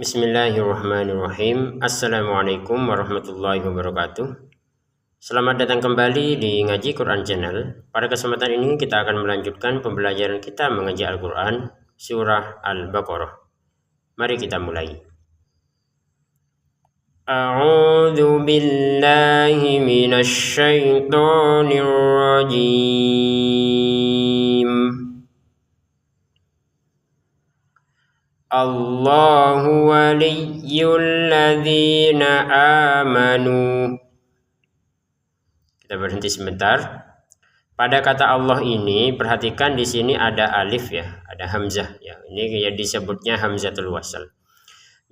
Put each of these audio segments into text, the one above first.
Bismillahirrahmanirrahim. Assalamualaikum warahmatullahi wabarakatuh. Selamat datang kembali di Ngaji Quran Channel. Pada kesempatan ini kita akan melanjutkan pembelajaran kita mengaji Al-Quran Surah Al-Baqarah. Mari kita mulai. A'udzu billahi minasy syaithanir rajim. Allahu waliyyul ladzina amanu. Kita berhenti sebentar. Pada kata Allah ini, perhatikan di sini ada alif ya, ada hamzah ya. Ini ya disebutnya hamzatul wasl.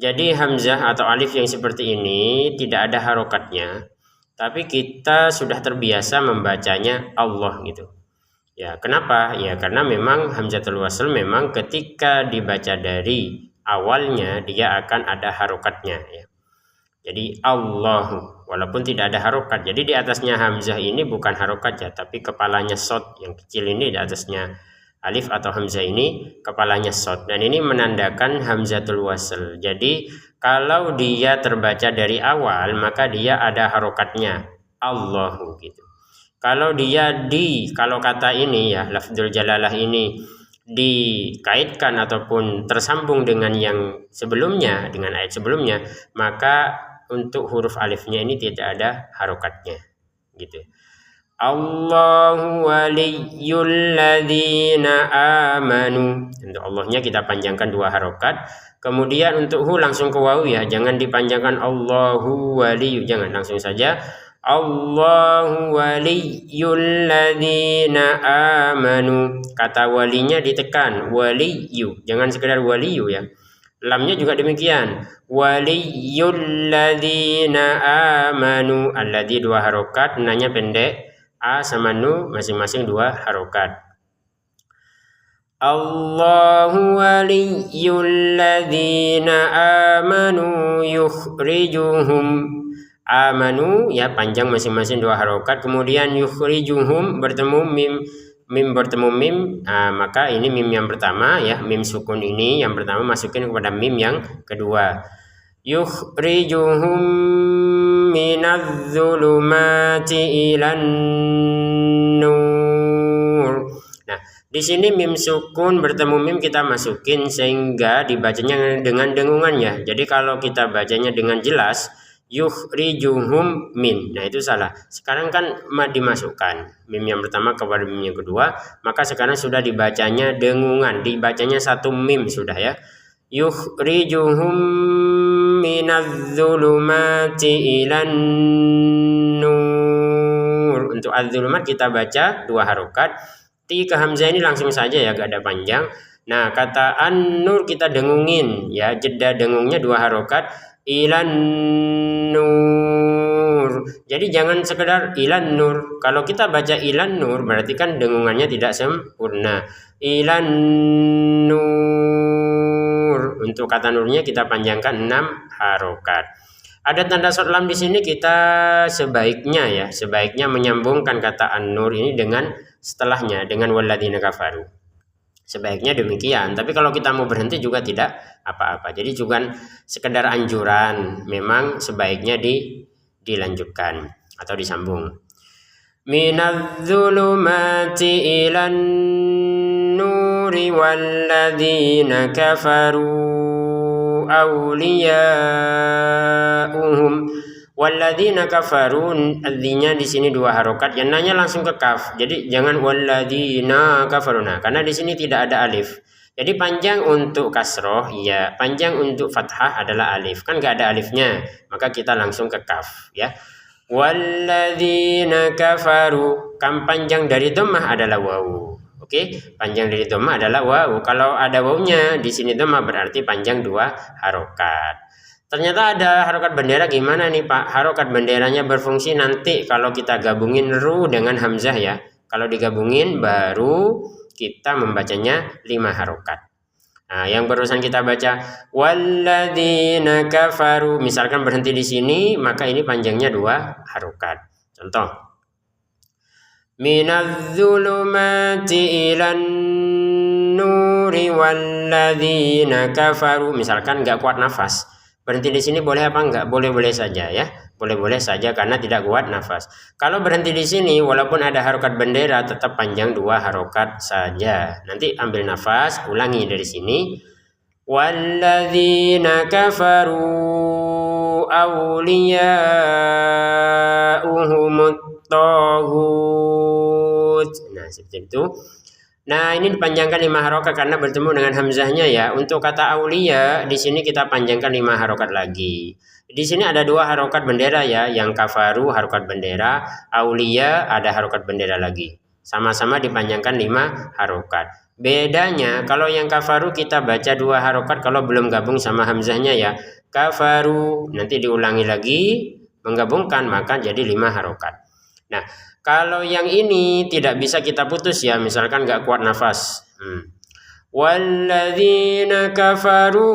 Jadi hamzah atau alif yang seperti ini tidak ada harokatnya, tapi kita sudah terbiasa membacanya Allah gitu. Ya, kenapa? Ya, karena memang hamzatul wasl memang ketika dibaca dari awalnya dia akan ada harokatnya ya. Jadi Allahu, walaupun tidak ada harokat. Jadi di atasnya hamzah ini bukan harokat ya, tapi kepalanya shad yang kecil ini di atasnya alif atau hamzah ini kepalanya shad. Dan ini menandakan hamzatul wasl. Jadi kalau dia terbaca dari awal maka dia ada harokatnya Allahu gitu. Kalau kata ini ya, lafdzul jalalah ini dikaitkan ataupun tersambung dengan yang sebelumnya, dengan ayat sebelumnya, maka untuk huruf alifnya ini tidak ada harokatnya gitu. Allahu waliyyul ladzina amanu. Untuk Allahnya kita panjangkan 2 harokat. Kemudian untuk hu langsung ke wawu ya, jangan dipanjangkan Allahu waliyyu, jangan, langsung saja Allahu waliyyul ladzina amanu. Kata walinya ditekan, waliyyu, jangan sekedar waliyyu ya. Lamnya juga demikian, waliyyul ladzina amanu. Alladzi 2 harokat, nanya pendek, a sama nu masing-masing 2 harokat. Allahu waliyyul ladzina amanu yukhrijuhum. Amanu ya panjang masing-masing 2 harokat. Kemudian yukhrijuhum bertemu mim bertemu mim. Maka ini mim yang pertama ya, mim sukun ini yang pertama masukin kepada mim yang kedua. Yukhrijuhum minadz-dzulumati ilan nur. Nah, di sini mim sukun bertemu mim kita masukin sehingga dibacanya dengan dengungannya. Jadi kalau kita bacanya dengan jelas yukhrijuhum min, nah itu salah. Sekarang kan dimasukkan mim yang pertama kepada mim yang kedua, maka sekarang sudah dibacanya dengungan, dibacanya satu mim sudah ya. Yukhrijuhum minadz-dzulumati ilan nur. Untuk adz-dzulumat kita baca 2 harokat. Ti ke hamzah ini langsung saja ya, gak ada panjang. Nah, kata an-nur kita dengungin ya, jeda dengungnya 2 harokat. Ilan nur. Jadi jangan sekedar ilan nur. Kalau kita baca ilan nur berarti kan dengungannya tidak sempurna. Ilan nur. Untuk kata nurnya kita panjangkan 6 harokat. Ada tanda shad lam di sini, kita sebaiknya menyambungkan kata an-nur ini dengan setelahnya dengan walladzina kafaru. Sebaiknya demikian, tapi kalau kita mau berhenti juga tidak apa-apa. Jadi juga sekedar anjuran, memang sebaiknya dilanjutkan atau disambung. Minadz-dzulumati ilan nuri walladzina kafaru awliya'uhum. Walladzina kafarun, artinya di sini 2 harokat, yang nanya langsung ke kaf. Jadi jangan walladzina kafaruna, karena di sini tidak ada alif. Jadi panjang untuk kasroh ya, panjang untuk fathah adalah alif. Kan nggak ada alifnya, maka kita langsung ke kaf ya. Walladzina kafaru, kam panjang dari dhammah adalah wawu. Oke, panjang dari dhammah adalah wawu. Kalau ada wawunya di sini dhammah berarti panjang 2 harokat. Ternyata ada harokat bendera, gimana nih Pak? Harokat benderanya berfungsi nanti kalau kita gabungin ru dengan hamzah ya. Kalau digabungin baru kita membacanya 5 harokat. Nah, yang barusan kita baca walladzina kafaru, misalkan berhenti di sini, maka ini panjangnya 2 harokat. Contoh, minadz-dzulumati ilan nur nuri walladzina kafaru. Misalkan nggak kuat nafas, berhenti di sini boleh apa enggak? Boleh-boleh saja ya. Boleh-boleh saja karena tidak kuat nafas. Kalau berhenti di sini walaupun ada harokat bendera tetap panjang 2 harokat saja. Nanti ambil nafas, ulangi dari sini. Walladzina kafaru awliya'uhumut taghut. Nah, seperti itu. Nah, ini dipanjangkan 5 harokat karena bertemu dengan hamzahnya ya. Untuk kata aulia di sini kita panjangkan 5 harokat lagi. Di sini ada 2 harokat bendera ya, yang kafaru harokat bendera, aulia ada harokat bendera lagi. Sama-sama dipanjangkan 5 harokat. Bedanya kalau yang kafaru kita baca 2 harokat kalau belum gabung sama hamzahnya ya. Kafaru, nanti diulangi lagi, menggabungkan maka jadi 5 harokat. Nah, kalau yang ini tidak bisa kita putus ya, misalkan nggak kuat nafas. Walladzina kafaru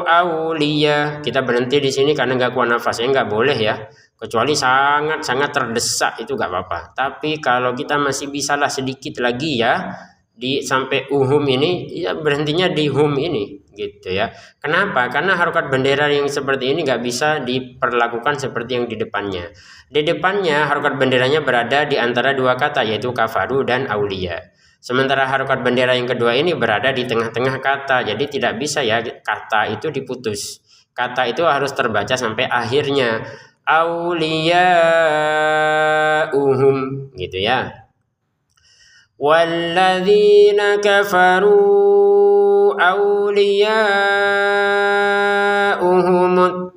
awliya. Kita berhenti di sini karena nggak kuat nafas. Ya nggak boleh ya. Kecuali sangat-sangat terdesak itu nggak apa-apa. Tapi kalau kita masih bisalah sedikit lagi ya, di sampai uhum ini, ya berhentinya di hum ini. Gitu ya. Kenapa? Karena harokat bendera yang seperti ini nggak bisa diperlakukan seperti yang di depannya. Di depannya harokat benderanya berada di antara 2 kata yaitu kafaru dan aulia. Sementara harokat bendera yang kedua ini berada di tengah-tengah kata. Jadi tidak bisa ya kata itu diputus. Kata itu harus terbaca sampai akhirnya. Aulia uhum gitu ya. Walladzina kafaru awliya'uhumut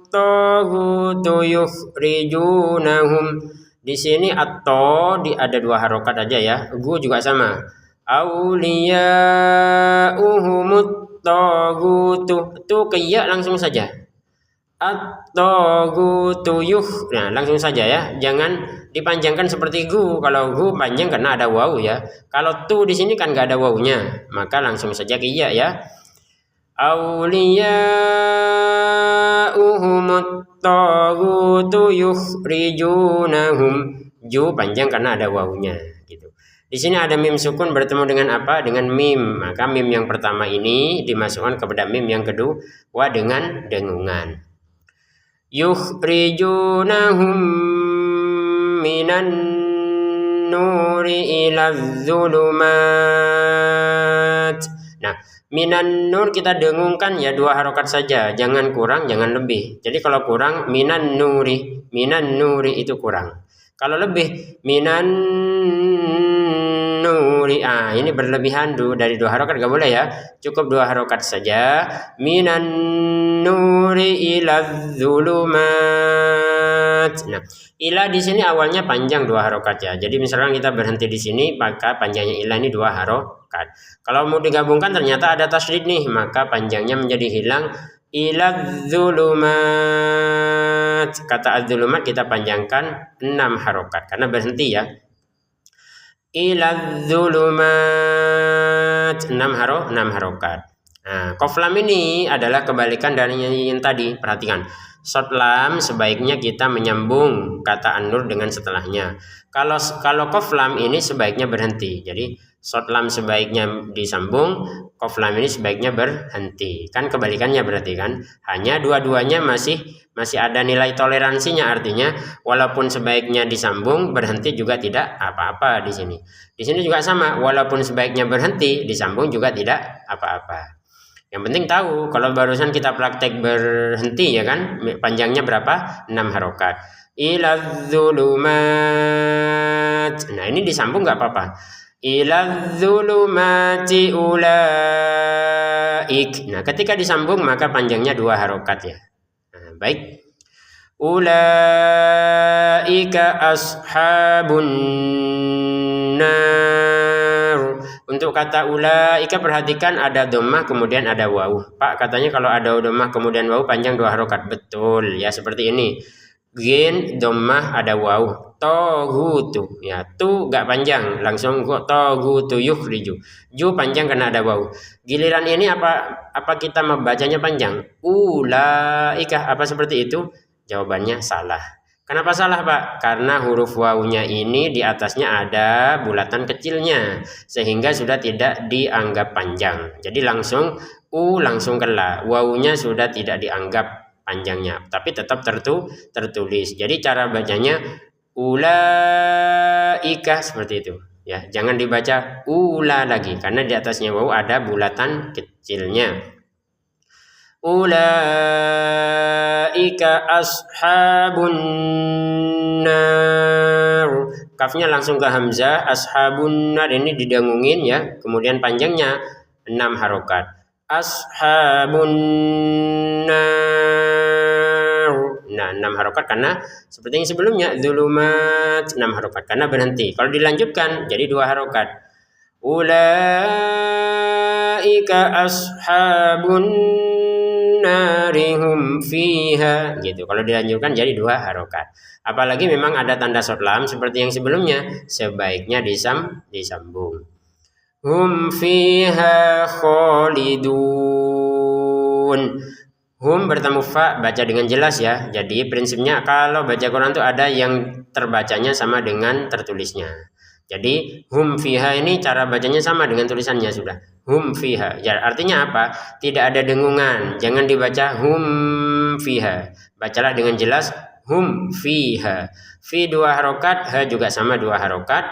taghutu yukhrijunahum. Di sini atau ada 2 harokat aja ya. Gu juga sama. Awliya'uhumut taghutu. Itu ke ya langsung saja. At-taghutu nah langsung saja ya. Jangan dipanjangkan seperti gu. Kalau gu panjang karena ada wawu ya. Kalau tu di sini kan nggak ada wawunya, maka langsung saja ke ya. Awliya'uhumut taghutu yukhrijunahum. Ju panjang karena ada wawunya gitu. Di sini ada mim sukun bertemu dengan apa? Dengan mim. Maka mim yang pertama ini dimasukkan kepada mim yang kedua dengan dengungan. Yukhrijunahum minan nuri ila dzulumat. Nah, minan nur kita dengungkan ya 2 harokat saja, jangan kurang, jangan lebih. Jadi kalau kurang minan nuri itu kurang. Kalau lebih minan nuri, ini berlebihan dari 2 harokat gak boleh ya. Cukup 2 harokat saja. Minan nuri ila dzulumat. Nah, ila di sini awalnya panjang 2 harokat ya. Jadi misalkan kita berhenti di sini, maka panjangnya ila ini 2 harokat. Kalau mau digabungkan ternyata ada tasydid nih, maka panjangnya menjadi hilang. Ila dzulumat. Kata adzulumat kita panjangkan 6 harokat karena berhenti ya. Ila dzulumat 6 harokat. Nah, qaf lam ini adalah kebalikan dari yang tadi. Perhatikan. Short lam sebaiknya kita menyambung kata an-nur dengan setelahnya. Kalau qaf lam ini sebaiknya berhenti. Jadi short lam sebaiknya disambung, qaf lam ini sebaiknya berhenti. Kan kebalikannya berarti kan? Hanya dua-duanya masih ada nilai toleransinya, artinya walaupun sebaiknya disambung, berhenti juga tidak apa-apa di sini. Di sini juga sama, walaupun sebaiknya berhenti, disambung juga tidak apa-apa. Yang penting tahu, kalau barusan kita praktek berhenti ya kan, panjangnya berapa? 6 harokat. Ila dzulumat. Nah, ini disambung nggak apa-apa. Ila dzulumati ulaik. Nah, ketika disambung maka panjangnya 2 harokat ya. Nah, baik. Ulaika ashabun nar. Untuk kata ulaika perhatikan ada dhammah kemudian ada wawu. Pak katanya kalau ada dhammah kemudian wawu panjang 2 harokat. Betul ya, seperti ini. Gin dhammah ada wawu. Taghutu ya, tu gak panjang langsung kok taghutu yukhriju. Ju panjang karena ada wawu. Giliran ini apa kita membacanya panjang? Ulaika apa seperti itu? Jawabannya salah. Kenapa salah Pak? Karena huruf wawunya ini di atasnya ada bulatan kecilnya sehingga sudah tidak dianggap panjang. Jadi langsung langsung ke la. Wawunya sudah tidak dianggap panjangnya, tapi tetap tertulis. Jadi cara bacanya ulaika seperti itu. Ya, jangan dibaca ula lagi karena di atasnya wawu ada bulatan kecilnya. Ulaika ashabun nar. Kafnya langsung ke hamzah, ashabun nar ini didengungin ya. Kemudian panjangnya 6 harokat. Ashabun nar. Nah, 6 harokat karena seperti yang sebelumnya dzulumat 6 harokat karena berhenti. Kalau dilanjutkan jadi 2 harokat. Ulaika ashabun narihum fiha gitu. Kalau dilanjutkan jadi 2 harokat. Apalagi memang ada tanda short lam seperti yang sebelumnya, sebaiknya disambung. Hum fiha khalidun. Hum bertemu fa baca dengan jelas ya. Jadi prinsipnya kalau baca Quran itu ada yang terbacanya sama dengan tertulisnya. Jadi hum fiha ini cara bacanya sama dengan tulisannya sudah. Hum fiha. Ya, artinya apa? Tidak ada dengungan. Jangan dibaca hum fiha. Bacalah dengan jelas hum fiha. Fi 2 harokat, ha juga sama 2 harokat.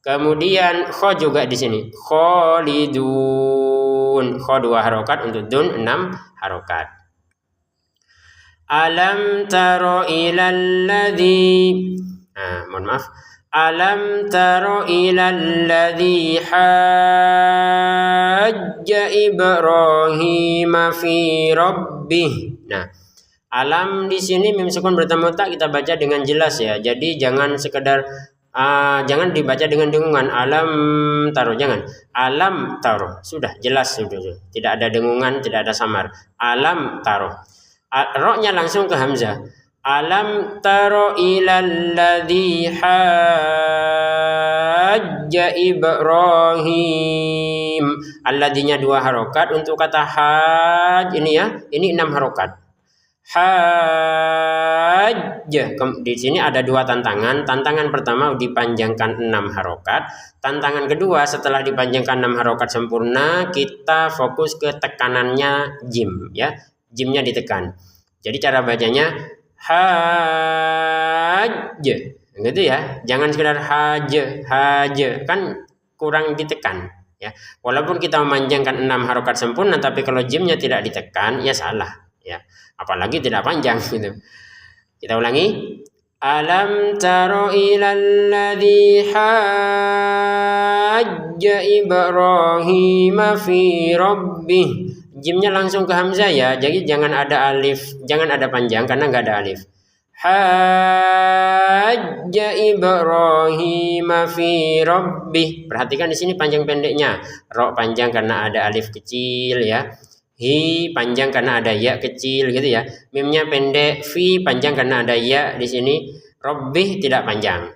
Kemudian kho juga di sini. Khalidun. Kho 2 harokat untuk dun 6 harokat. Alam taro ilal ladzi. Mohon maaf. Alam taro ilal ladzi hajja Ibrahim fi rabbih. Nah, alam di sini mim sukun bertemu tak kita baca dengan jelas ya. Jadi jangan sekedar jangan dibaca dengan dengungan. Alam taro, jangan. Alam taro, sudah jelas sudah. Tidak ada dengungan, tidak ada samar. Alam taro. Ro-nya langsung ke hamzah. Alam taro ilal ladzi hajja Ibrahim. Alladinya 2 harokat. Untuk kata haj ini ya, ini 6 harokat. Hajja. Di sini ada 2 tantangan. Tantangan pertama dipanjangkan 6 harokat. Tantangan kedua setelah dipanjangkan 6 harokat sempurna, kita fokus ke tekanannya jim ya. Jimnya ditekan. Jadi cara bacanya hajj gitu ya. Jangan sekedar haj kan kurang ditekan ya. Walaupun kita memanjangkan 6 harokat sempurna, tapi kalau jimnya tidak ditekan ya salah ya. Apalagi tidak panjang gitu. Kita ulangi. Alam taro ilal ladzi hajja Ibrahim fi rabbih. Jimnya langsung ke hamzah ya, jadi jangan ada alif, jangan ada panjang karena nggak ada alif. Hajja Ibrahim fi rabbih. Perhatikan di sini panjang pendeknya. Ro panjang karena ada alif kecil ya. Hi panjang karena ada ya kecil gitu ya. Mimnya pendek, fi panjang karena ada ya di sini. Rabbih tidak panjang.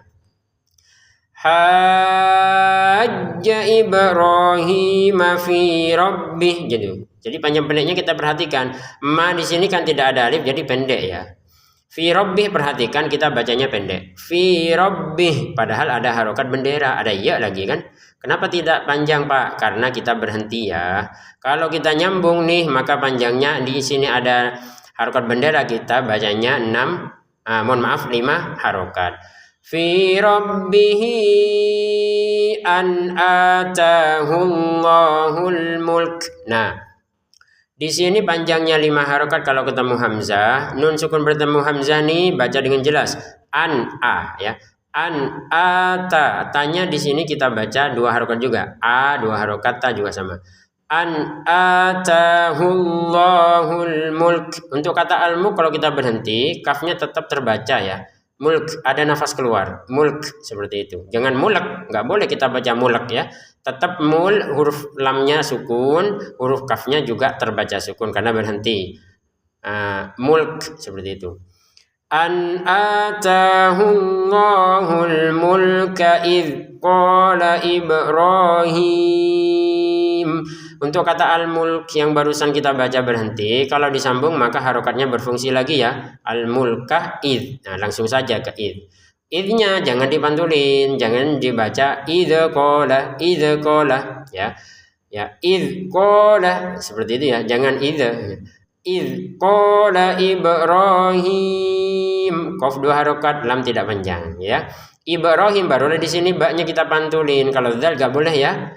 Hajja Ibrahim fi rabbih gitu. Jadi panjang pendeknya kita perhatikan. Ma di sini kan tidak ada alif jadi pendek ya. Fi rabbih perhatikan kita bacanya pendek. Fi rabbih padahal ada harokat bendera, ada ya lagi kan. Kenapa tidak panjang Pak? Karena kita berhenti ya. Kalau kita nyambung nih maka panjangnya di sini ada harokat bendera, kita bacanya 5 harokat. Fi rabbihi an atahullahul mulk. Nah, di sini panjangnya 5 harokat kalau ketemu hamzah. Nun sukun bertemu hamzah nih baca dengan jelas. An a ya. An ata. Tanya di sini kita baca 2 harokat juga. A 2 harokat, ta juga sama. An atahullahul mulk. Untuk kata al-mulk kalau kita berhenti, kafnya tetap terbaca ya. Mulk ada nafas keluar, mulk seperti itu. Jangan mulek, nggak boleh kita baca mulek ya. Tetap mul, huruf lamnya sukun, huruf kafnya juga terbaca sukun karena berhenti. Mulk seperti itu. An atahullahul mulka idh qala Ibrahim Untuk kata al-mulk yang barusan kita baca berhenti, kalau disambung maka harokatnya berfungsi lagi ya. Al-mulkah id. Nah, langsung saja ke id. Idnya jangan dipantulin, jangan dibaca idza qala ya. Ya, id qala seperti itu ya, jangan idza. Id qala Ibrahim. Qaf 2 harokat, lam tidak panjang ya. Ibrahim barulah di sini baknya kita pantulin. Kalau dzal enggak boleh ya.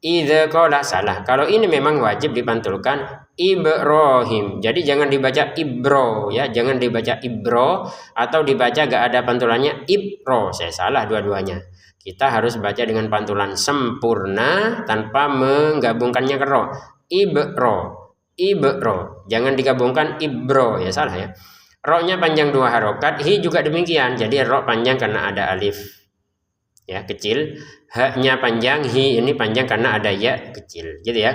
Idza qala salah. Kalau ini memang wajib dipantulkan Ibrahim. Jadi jangan dibaca ibro ya, jangan dibaca ibro atau dibaca gak ada pantulannya ibro. Saya salah dua-duanya. Kita harus baca dengan pantulan sempurna tanpa menggabungkannya ke ro. Ibro. Jangan digabungkan ibro ya, salah ya. Ro-nya panjang 2 harokat, hi juga demikian. Jadi ro panjang karena ada alif ya kecil, ha-nya panjang, hi ini panjang karena ada ya kecil, gitu ya.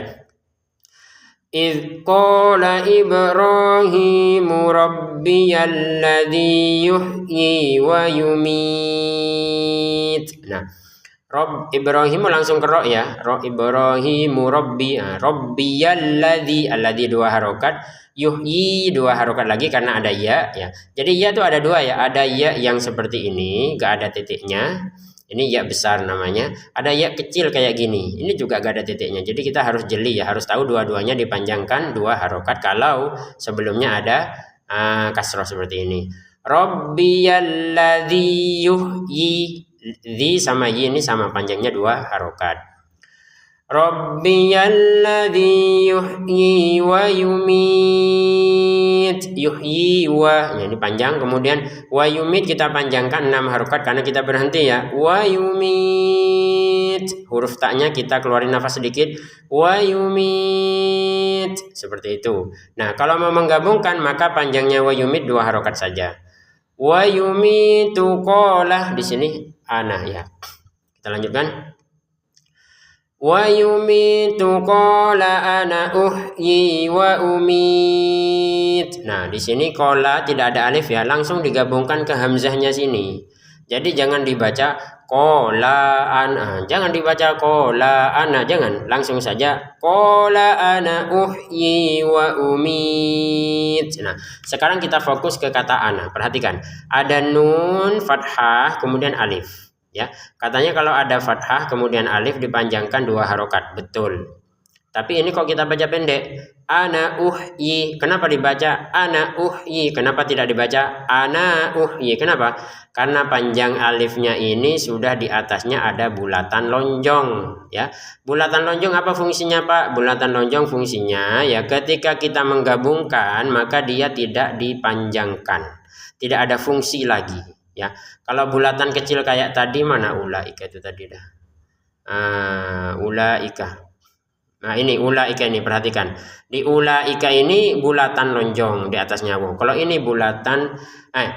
Idz qala Ibrahimu rabbiyalladzi yuhyi wa yumit. Nah, Rob Ibrahimu langsung ke ro ya. Ro Ibrahimu rabbi. Nah, rabbiyalladzi, alladzi 2 harokat, yuhyi 2 harokat lagi karena ada ya ya. Jadi ya itu ada 2 ya. Ada ya yang seperti ini, gak ada titiknya. Ini ya besar namanya. Ada ya kecil kayak gini. Ini juga gak ada titiknya. Jadi kita harus jeli ya, harus tahu dua-duanya dipanjangkan 2 harokat kalau sebelumnya ada kasroh seperti ini. Rabbiyalladzi yuhyi. Di sama yi ini sama panjangnya 2 harokat. Rabbiyalladzi yuhyi wa yumit. Yuhyi wa, ya ini panjang. Kemudian wa yumit kita panjangkan 6 harokat karena kita berhenti ya. Wa yumit. Huruf taknya kita keluarin nafas sedikit. Wa yumit. Seperti itu. Nah, kalau mau menggabungkan maka panjangnya wa yumit 2 harokat saja. Wa yumitu qala di sini ana ya. Kita lanjutkan. Wa yumitu qala ana uhyi wa umit. Nah, di sini qala tidak ada alif ya, langsung digabungkan ke hamzahnya sini. Jadi jangan dibaca qala ana, jangan dibaca qala ana, jangan, langsung saja qala ana uhyi wa umit. Nah, sekarang kita fokus ke kata ana. Perhatikan, ada nun fathah kemudian alif. Ya, katanya kalau ada fathah kemudian alif dipanjangkan 2 harokat, betul. Tapi ini kok kita baca pendek, ana uhyi. Kenapa dibaca ana uhyi? Kenapa tidak dibaca ana uhyi? Kenapa? Karena panjang alifnya ini sudah di atasnya ada bulatan lonjong ya. Bulatan lonjong apa fungsinya Pak? Bulatan lonjong fungsinya ya ketika kita menggabungkan maka dia tidak dipanjangkan, tidak ada fungsi lagi. Ya, kalau bulatan kecil kayak tadi mana ulaika itu tadi dah. Ulaika. Nah, ini ulaika ini perhatikan. Di ulaika ini bulatan lonjong di atasnya waw. Kalau ini bulatan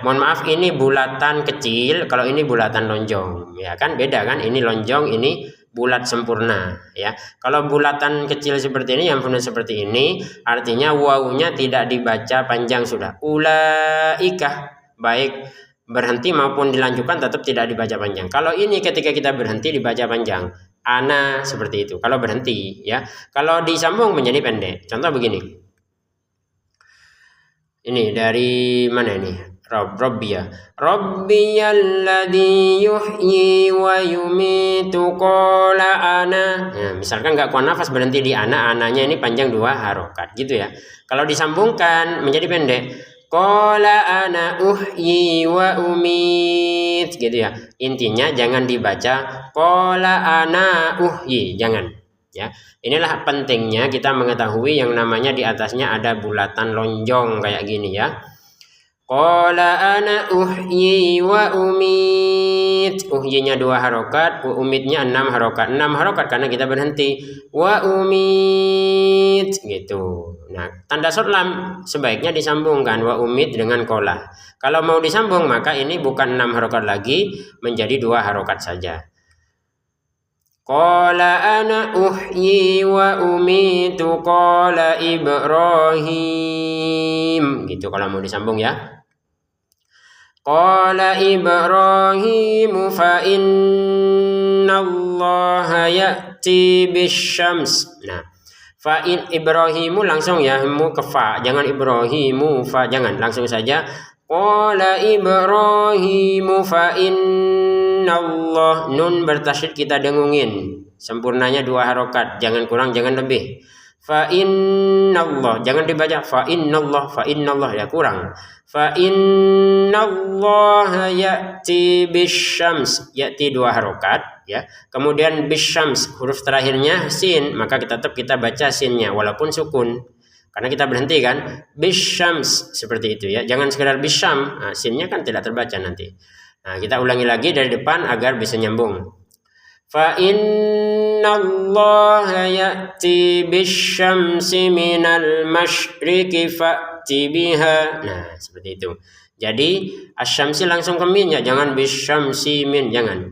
mohon maaf ini bulatan kecil, kalau ini bulatan lonjong. Ya kan beda kan? Ini lonjong, ini bulat sempurna ya. Kalau bulatan kecil seperti ini yang benar seperti ini artinya wawunya tidak dibaca panjang sudah. Ulaika baik berhenti maupun dilanjutkan tetap tidak dibaca panjang. Kalau ini ketika kita berhenti dibaca panjang. Ana seperti itu. Kalau berhenti ya. Kalau disambung menjadi pendek. Contoh begini. Ini dari mana ini? Rabbiya. Rabbiyalladzi yuhyi wa yumitu qala ana. Nah, misalkan enggak kuat nafas berhenti di ana, ananya ini panjang 2 harokat gitu ya. Kalau disambungkan menjadi pendek. Qala ana uhyi wa umit gitu ya. Intinya jangan dibaca qala ana uhyi, jangan ya. Inilah pentingnya kita mengetahui yang namanya di atasnya ada bulatan lonjong kayak gini ya. Qala ana uhyi wa umit. Uhyinya 2 harokat, umitnya 6 harokat. 6 harokat karena kita berhenti. Wa umit gitu. Nah, tanda short lam sebaiknya disambungkan wa umit dengan qala. Kalau mau disambung maka ini bukan 6 harokat lagi, menjadi 2 harokat saja. Qala ana uhyi wa umitu qala Ibrahim. Gitu kalau mau disambung ya. Qala Ibrahim fa innallaha ya'ti bisyams. Nah, Fa in Ibrahimu langsung ya mu ke fa, jangan Ibrahimu fa, jangan langsung saja. Qala Ibrahimu fa innallah, nun bertasydid kita dengungin. Sempurnanya 2 harokat, jangan kurang jangan lebih. Fa innallah, jangan dibaca fa innallah ya kurang. Fa innallaha ya'ti bisyams, ya'ti 2 harokat ya. Kemudian bisyams huruf terakhirnya sin, maka tetap kita baca sinnya walaupun sukun. Karena kita berhenti kan bisyams seperti itu ya. Jangan sekedar bisyam, nah, sinnya kan tidak terbaca nanti. Nah, kita ulangi lagi dari depan agar bisa nyambung. Fa innallaha ya'ti bisyamsi minal masyriqi fa'ti biha. Nah, seperti itu. Jadi asyamsi langsung ke min ya, jangan bisyamsi min, jangan.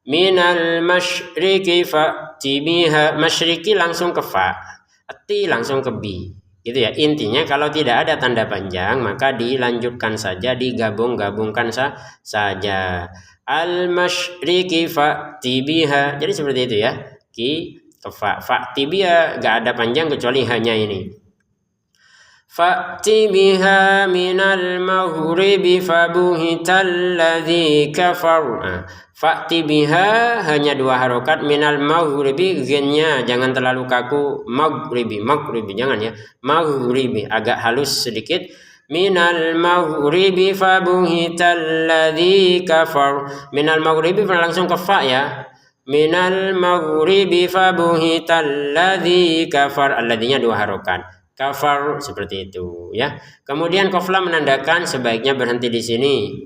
Minal masyriqi fa'ti biha. Masyriqi langsung ke fa, ati langsung ke bi. Gitu ya. Intinya kalau tidak ada tanda panjang maka dilanjutkan saja, digabung-gabungkan saja. Al-masyriqi fa'ti biha. Jadi seperti itu ya. Fa'ti biha gak ada panjang kecuali hanya ini. Fa'ti biha minal maghribi fabuhital ladzi kafar. Fa'ti biha hanya 2 harokat, minal maghribi ghennya jangan terlalu kaku, maghribi jangan ya, maghribi agak halus sedikit. Minal maghribi fabuhital ladzi kafar. Minal maghribi langsung ke fa ya. Minal maghribi fabuhital ladzi kafar. Alladznya 2 harokat. Kafar seperti itu ya. Kemudian qaflah menandakan sebaiknya berhenti di sini.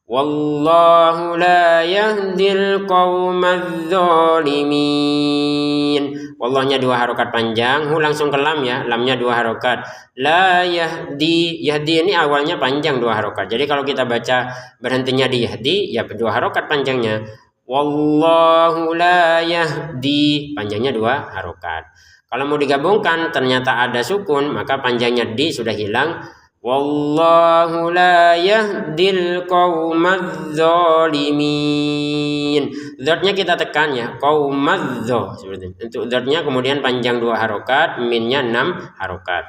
Wallahu la yahdil qaumadz zalimin. Wallahnya 2 harokat panjang, hu langsung ke lam ya, lamnya 2 harokat. La yahdi, yahdi ini awalnya panjang 2 harokat. Jadi kalau kita baca berhentinya di yahdi ya 2 harokat panjangnya. Wallahu la yahdi, panjangnya 2 harokat. Kalau mau digabungkan ternyata ada sukun, maka panjangnya di sudah hilang. Wallahu la yahdil qaumadz zalimin. Dzatnya kita tekan ya, qaumadz seperti itu. Untuk dzatnya kemudian panjang 2 harokat, minnya 6 harokat.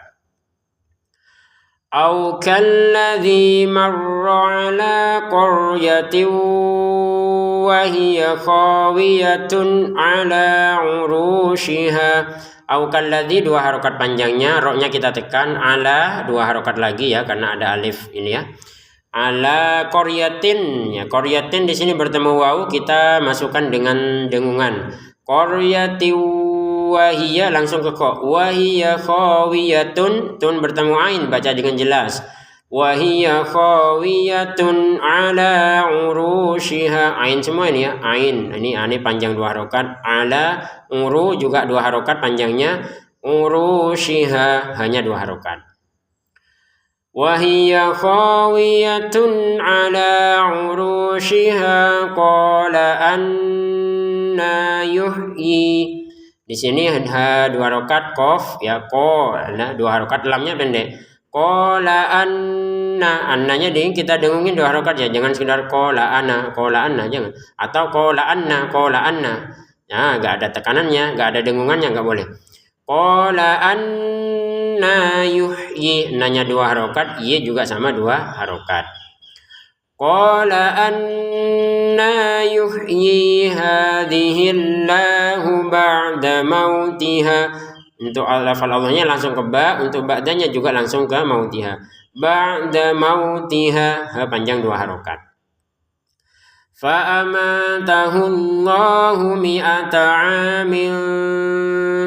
Au kalladzi marra ala qaryatin wa hiya khawiyatun ala urushiha. Au kalladzi 2 harokat panjangnya, roknya kita tekan, ala 2 harokat lagi ya karena ada alif ini ya. Ala qaryatin ya, qaryatin di sini bertemu wawu kita masukkan dengan dengungan. Qaryatin wahiyya langsung ke ko. Wahiyya khawiyatun, tun bertemu ain baca dengan jelas. Wahiyya khawiyatun ala urushiha. Ain semua ini ya, ain. Ini panjang 2 harokat. Ala uru juga 2 harokat panjangnya. Urushiha hanya 2 harokat. Wahiyya khawiyatun ala urushiha qala anna yuhyi. Di sini ada 2 harokat qaf ya, qala 2 harokat, lamnya pendek. Qala anna, annanya kita dengungin 2 harokat ya, jangan sekedar qala anna jangan, atau qala anna. Ya, enggak ada tekanannya, enggak ada dengungannya, enggak boleh. Qala anna yuhyi, nanya 2 harokat, iya juga sama 2 harokat. Qala anna yuhyi hadhihi Allahu ba'da mautiha. Untuk lafal Allahnya langsung ke ba, untuk ba'danya juga langsung ke mautiha. Ba'da mautiha, panjang 2 harokat. Fa'amatahu Allahu mi'ata 'amin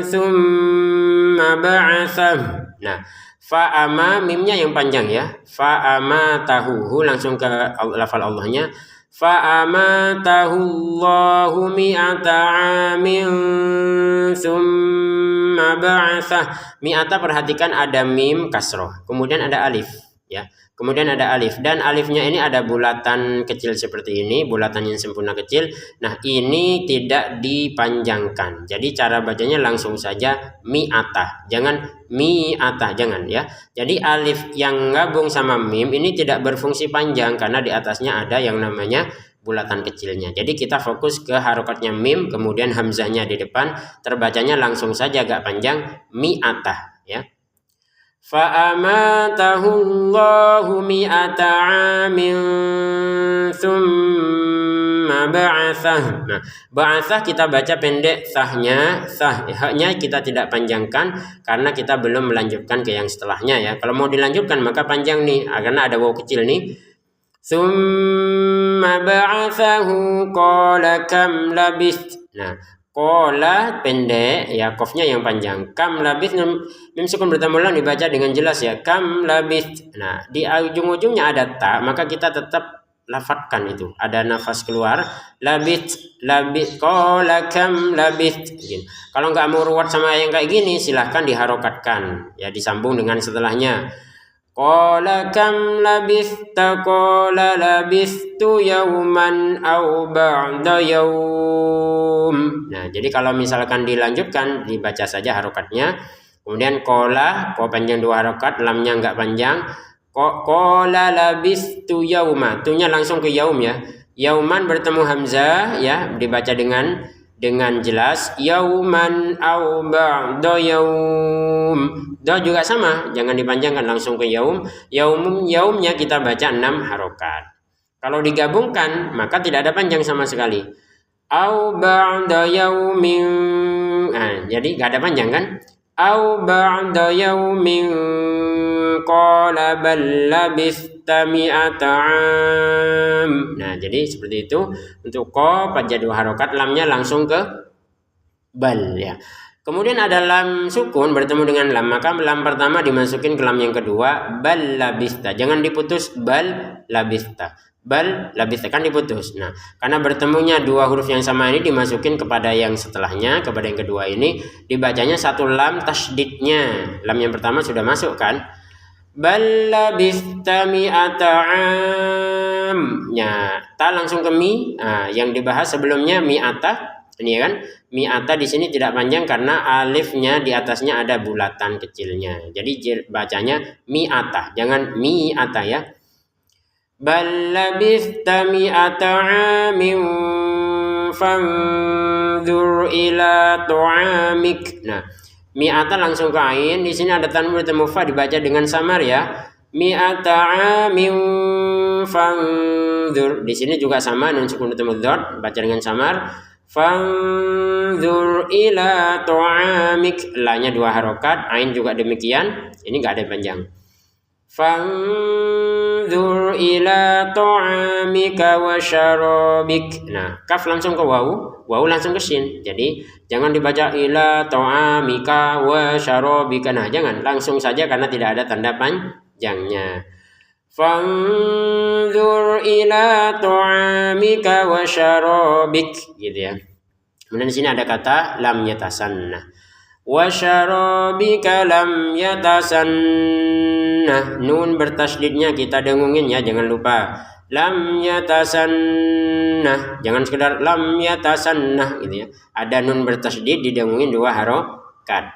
thumma ba'athah. Nah, fa'ama mimnya yang panjang ya. Fa'amatahu langsung ke lafal Allahnya. Fa'amatahu Allahu mi'ata 'amin thumma ba'athah. Mi'ata perhatikan ada mim kasroh, kemudian ada alif ya. Kemudian ada alif, dan alifnya ini ada bulatan kecil seperti ini, bulatan yang sempurna kecil. Nah, ini tidak dipanjangkan. Jadi cara bacanya langsung saja mi'atah, jangan mi'atah, jangan ya. Jadi alif yang gabung sama mim ini tidak berfungsi panjang karena di atasnya ada yang namanya bulatan kecilnya. Jadi kita fokus ke harokatnya mim, kemudian hamzahnya di depan, terbacanya langsung saja agak panjang, mi'atah ya. Fa'amatahu Allahu mi'ata 'amin tsumma ba'atsah. Nah, ba'atsah kita baca pendek sahnya, haknya kita tidak panjangkan karena kita belum melanjutkan ke yang setelahnya ya. Kalau mau dilanjutkan maka panjang nih, karena ada waw kecil nih. Tsumma ba'atsahu qala kam labist. Nah, qala pendek ya, qafnya yang panjang. Kam labist mim sukun bertemu lam dibaca dengan jelas ya. Kam labist. Nah, di ujung-ujungnya ada ta, maka kita tetap lafadzkan itu. Ada nafas keluar. Labist, qala kam labist. Kalau nggak mau ruwet sama yang kayak gini, silahkan diharokatkan ya, disambung dengan setelahnya. Qala kam labista qala labistu yauman aw ba'da yaum. Nah, jadi kalau misalkan dilanjutkan dibaca saja harokatnya. Kemudian qala, panjang 2 harokat, lamnya enggak panjang. Qala labistu yauma, tunya langsung ke yaum ya. Yauman bertemu hamzah ya, dibaca dengan jelas. Yauman aw ba'da yaum. Do juga sama, jangan dipanjangkan, langsung ke yaum. Yaumnya kita baca 6 harokat. Kalau digabungkan maka tidak ada panjang sama sekali. Aw ba'da yaumin. Nah, jadi enggak ada panjang kan? Aw ba'da yaumin qala bal labista mi'ata 'am. Nah, jadi seperti itu untuk qa pada 2 harokat, lamnya langsung ke bal ya. Kemudian ada lam sukun bertemu dengan lam, maka lam pertama dimasukin ke lam yang kedua, bal labista. Jangan diputus bal labista. Bal labista kan diputus. Nah, karena bertemunya 2 huruf yang sama ini dimasukin kepada yang setelahnya, kepada yang kedua ini dibacanya 1 lam tasydidnya. Lam yang pertama sudah masuk kan? Bal labista mi'ata 'am. Ya, ta langsung ke mi. Nah, yang dibahas sebelumnya mi'ata. Ini kan, mi'ata di sini tidak panjang karena alifnya di atasnya ada bulatan kecilnya. Jadi bacanya mi'ata, jangan mi'ata ya. Bal labista mi'ata 'amin fanzur ila tu'amik. Nah, mi'ata langsung ke ain, di sini ada tanwin bertemu fa, dibaca dengan samar ya. Mi'ata 'amin fanzur. Di sini juga sama, nun sukun bertemu dzot, baca dengan samar. Fanzur ila tu'amik, la-nya 2 harokat, ain juga demikian, ini enggak ada panjang. Fanzur ila tu'amika wa syarabik. Nah, kaf langsung ke waw langsung ke shin. Jadi jangan dibaca ila tu'amika wa syarabika. Nah, jangan, langsung saja karena tidak ada tanda panjangnya. Fanzur ila tu'amika wa syarabik, gitu ya. Kemudian di sini ada kata lam yatasanna. Wa syarabika lam yatasanna. Nun bertasydidnya kita dengungin ya, jangan lupa. Lam yatasanna. Jangan sekedar lam yatasanna gitu ya. Ada nun bertasydid didengungin 2 harokat.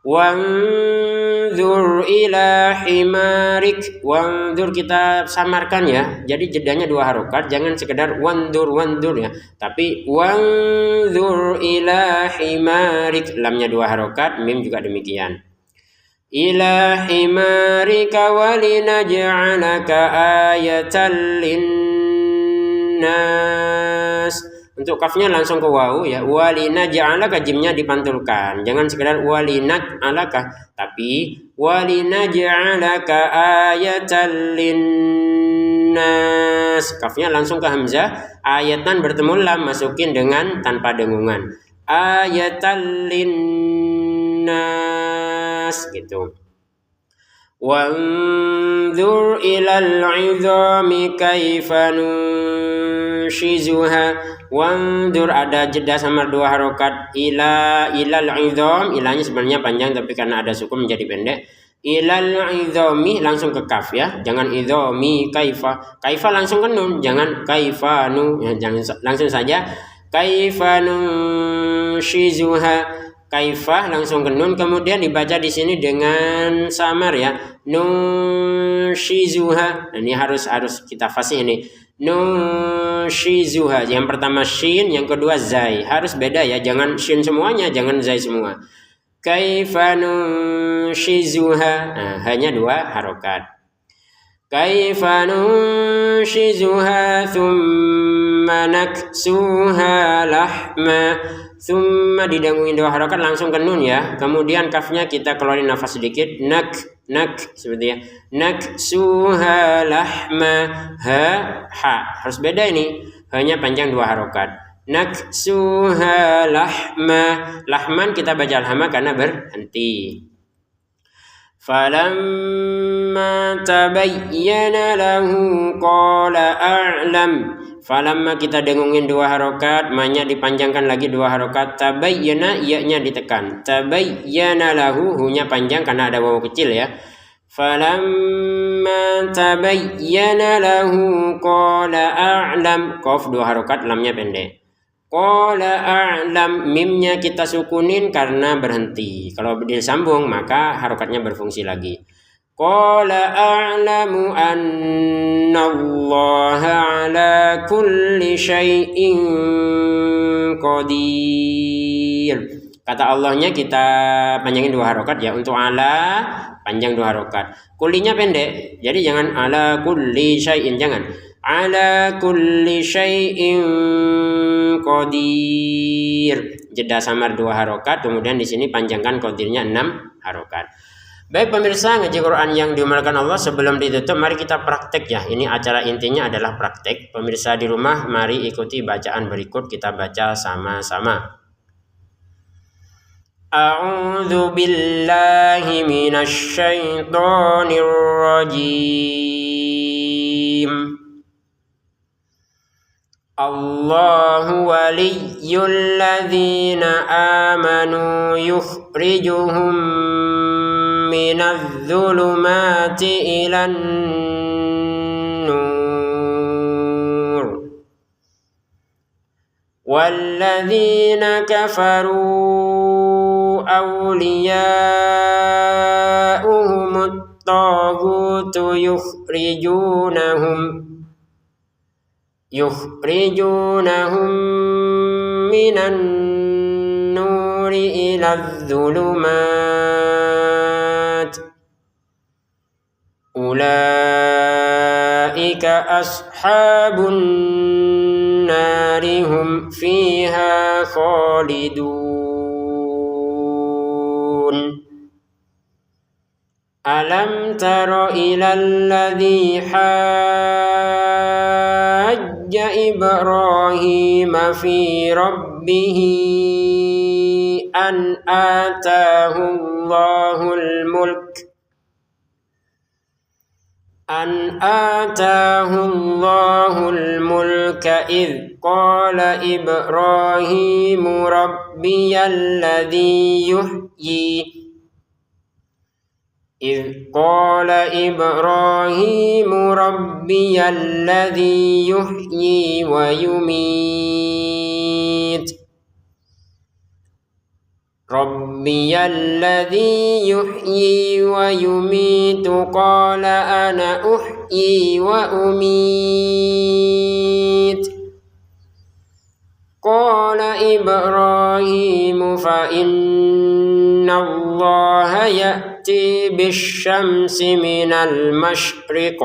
Wanzur ila himarik. Wanzur kita samarkan ya, jadi jedanya 2 harokat, jangan sekedar wanzur ya, tapi wanzur ila himarik, lamnya 2 harokat, mim juga demikian. Ila himarika walinaj'alaka ayatan linnas. Untuk kafnya langsung ke waw ya. Walinaj'alaka, jimnya dipantulkan. Jangan sekedar walinaj'alaka, tapi walinaj'alaka ayatan linnas. Kafnya langsung ke hamzah, ayatan bertemu lam, masukin dengan tanpa dengungan. Ayatan linnas gitu. Wanzur ilal 'idhami kaifa nunshizuha. Wanzur ada jeda sama 2 harokat. Ilal 'idham, ilahnya sebenarnya panjang tapi karena ada sukun menjadi pendek. Ilal 'idhami langsung ke kaf ya, jangan idhami kaifa. Kaifa langsung ke nun, jangan kaifa nu ya, jangan langsung saja kaifa nunshizuha. Kaifah langsung ke nun, kemudian dibaca di sini dengan samar ya. Nunshizuha. Ini harus kita fasih ini. shizuha. Yang pertama shin, yang kedua zai. Harus beda ya, jangan shin semuanya, jangan zai semua. Kaifa nunshizuha. Nah, hanya 2 harokat. Kaifa nunshizuha thumma naksuha lahma. Thumma didangungin 2 harokat langsung ke nun ya. Kemudian kafnya kita keluarin nafas sedikit. Nak seperti ya. Naksuha lahma. Ha. Harus beda ini. Hanya panjang 2 harokat. Naksuha lahma. Lahman kita baca alhamah karena berhenti. Falamma tabayyana lahu qala a'lam. Falamma kita dengungin 2 harokat, ma-nya dipanjangkan lagi 2 harokat. Tabayyana, ya-nya ditekan. Tabayyana lahu, hu-nya panjang karena ada wawu kecil ya. Falamma tabayyana lahu qala a'lam. Qaf 2 harokat, lamnya pendek. Qala a'lam, mimnya kita sukunin karena berhenti. Kalau disambung maka harokatnya berfungsi lagi. Qala a'lamu annallaha ala kulli syai'in qadir. Kata Allahnya kita panjangin 2 harokat ya. Untuk ala panjang 2 harokat. Kulinya pendek. Jadi jangan ala kulli syai'in, jangan. Ala kulli syai'in qadir. Jeda samar 2 harokat. Kemudian di sini panjangkan qadirnya 6 harokat. Baik pemirsa, ngaji Quran yang dimuliakan Allah, sebelum ditutup mari kita praktek ya. Ini acara intinya adalah praktek. Pemirsa di rumah mari ikuti bacaan berikut, kita baca sama-sama. A'udzu billahi minasy syaithanir rajim. Allahu waliyyul ladzina amanu yukhrijuhum minadz zulumati ilan nur walladzina kafaru awliya'uhumut taghutu yukhrijunahum minan nuri ilaz zulumat ulaika ashabun nari hum fiha khalidun. Alam tara ilal ladzi hajja Ibrahim fi rabbih an atahu Allahul mulka idh qala Ibrahim rabbiyal ladzi yuhyi إذ قال إبراهيم ربي الذي يحيي ويميت قال أنا أحيي وأميت قال إبراهيم فإن الله يأتي بالشمس من المشرق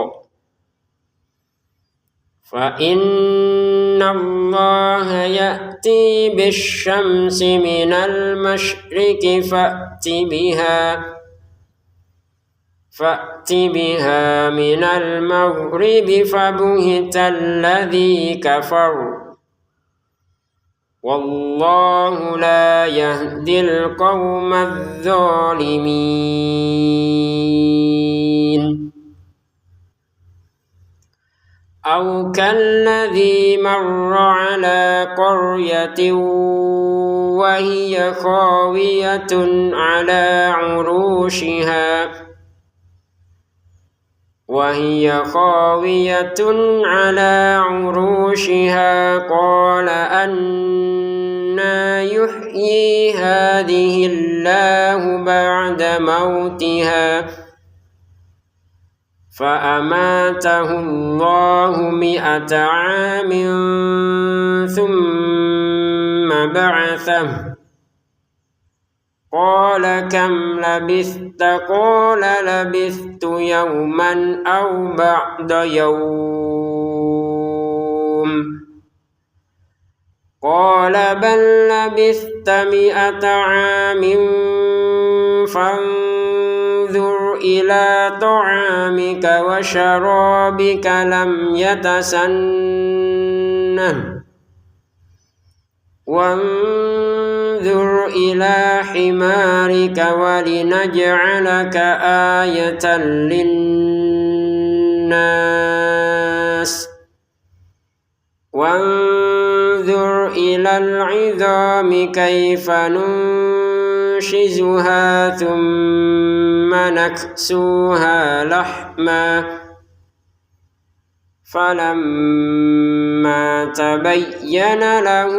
فأت بها من المغرب فبهت الذي كفر والله لا يهدي القوم الظالمين. أو كالذي مر على قرية وهي خاوية على عروشها قال أنى يحيي هذه الله بعد موتها فأماته الله 100 عام ثم بعثه قال كم لبثت قال لبثت يوما أو بعض يوم قال بل لبثت 100 عام فانظر إلى طعامك وشرابك لم يتسنه وانظر إلى حمارك ولنجعلك آية للناس وانظر إلى العظام كيف ننشزها ثم نكسوها لحما فلما تبين له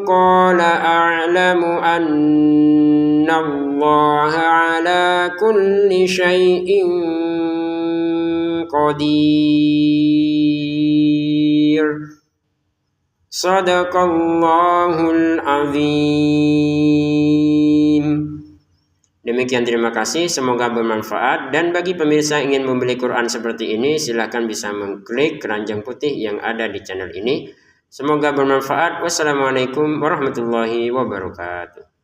قال أعلم أن الله على كل شيء قدير. Sadaqallahul azim. Demikian, terima kasih, semoga bermanfaat. Dan bagi pemirsa yang ingin membeli Quran seperti ini, silahkan bisa mengklik keranjang putih yang ada di channel ini. Semoga bermanfaat. Wassalamualaikum warahmatullahi wabarakatuh.